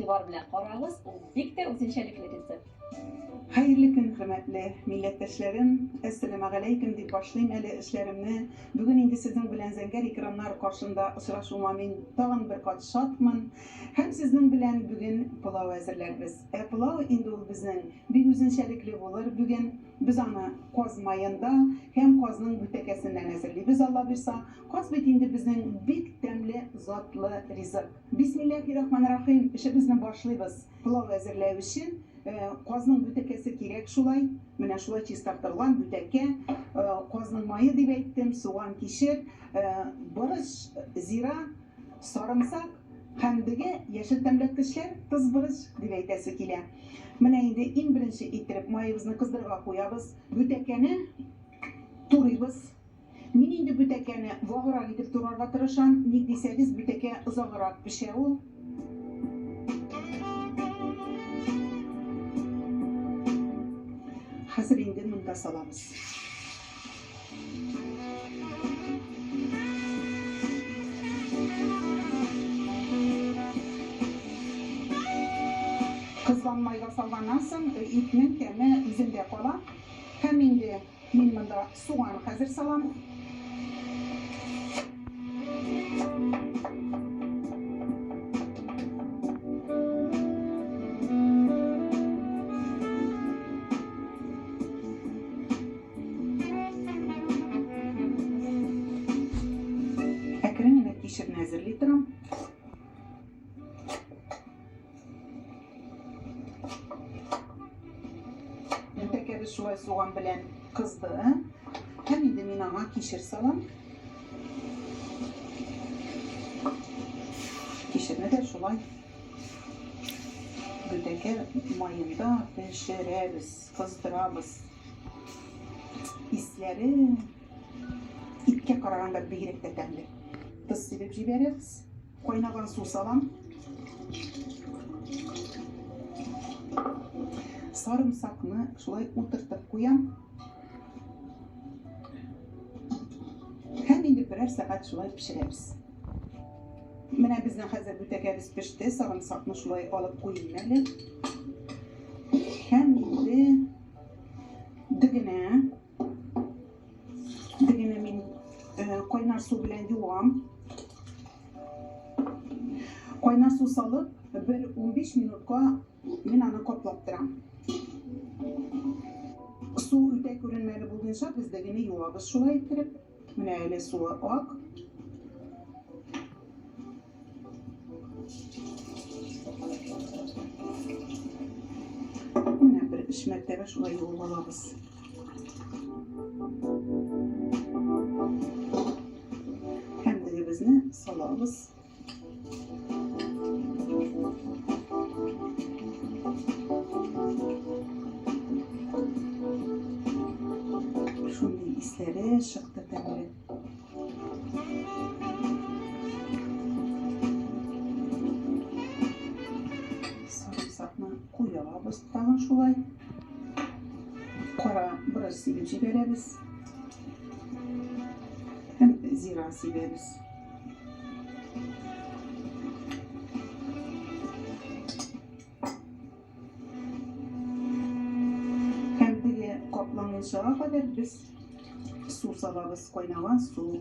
игътибар белән карагыз, ул бик тә үзенчәлекле рецепт. Hayırlı gün hürmetli milletteşlerim. Esselamu aleyküm diye başlayayım eli işlerimni. Bugün indi sizin bilen zenger ekranlar karşında ışıraşıma min tağın bir kat şatmın. Hem sizin bilen bugün pilav hazırlarız. Pilav indi ol bizden bir üzünçelikli olur. Bugün biz ana koz mayında hem kozunun bütekesinden hazırlayız. Allah bilsa koz bitinde bizden bik demli zatlı rizk. Bismillahirrahmanirrahim. İşte bizden başlayız pilav hazırlayı için. Kozunun bütekesi gerek şulay. Mene şulay çiztartırılan büteke. Kozunun mayı diye ettim. Soğan kişir. Barış, zira, sarımsak. Hem de yeşil temletkişler tuz barış diye etesi kile. Mene indi in birinci itirip mayımızı kızdırığa koyarız. Bütekeni turuyuz. Min indi bütekeni vağıra gidip turarga tırışan. Nik deseniz büteke ızağırak pişeğu. Hazır indi munda salamız. Kızlanmayla salganan soň itinin kemi yüzünde kalan. Hem indi min munda soğan hazır salam. Ekranına kişirini hazırlayırım. Mütekeri şulay soğan bilen kızdı. Hem indi min ağa kişir salam. Kişirini de şulay müteker mayında pişireriz, kızdırarız. İsleri ipke kararında biyrek de temli. Tuz silip jibeririz. Koynagan su salam. Sarımsakını şulay oturtup koyam. Hem indi birer saat şulay pişireriz. Mene bizden hazır bütekeriz pişti. Sarımsakını şulay alıp koyayım. Hem indi digine min koynar su bilen yuvam. Koynar su salıp bir 15 minutka min anı koplattıram. Su ütek ürünmeli bulunca biz de yine yuvabız şulay ettirip mine öyle suyu ak. Mine bir 3 mertebe şulay yuvalabız. Hem de bizni salabız. Şunun isleri şıktı temeli. Sarımsakını koyalabız tağın şulay. Kara biraz silip jibereriz. Hem zira sileriz. Hem de kaplanınca kadar biz su salabız, koynagan su.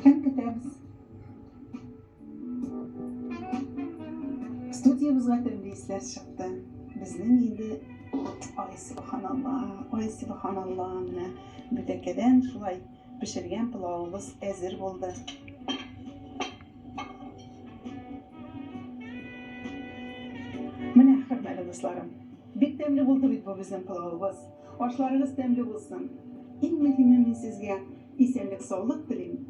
Hem ketemiz. Stüdyomuzga temli isler çıktı. Bizden indi ay subhanallah mine bütekeden şulay pişirgen pilavımız hazır buldu. Mine hürmetli dostlarım, bik temli buldu bit bu bizim pilavımız. Aşlarınız temli bulsun. En mühimi min sizge isenlik, sağlık dilerim.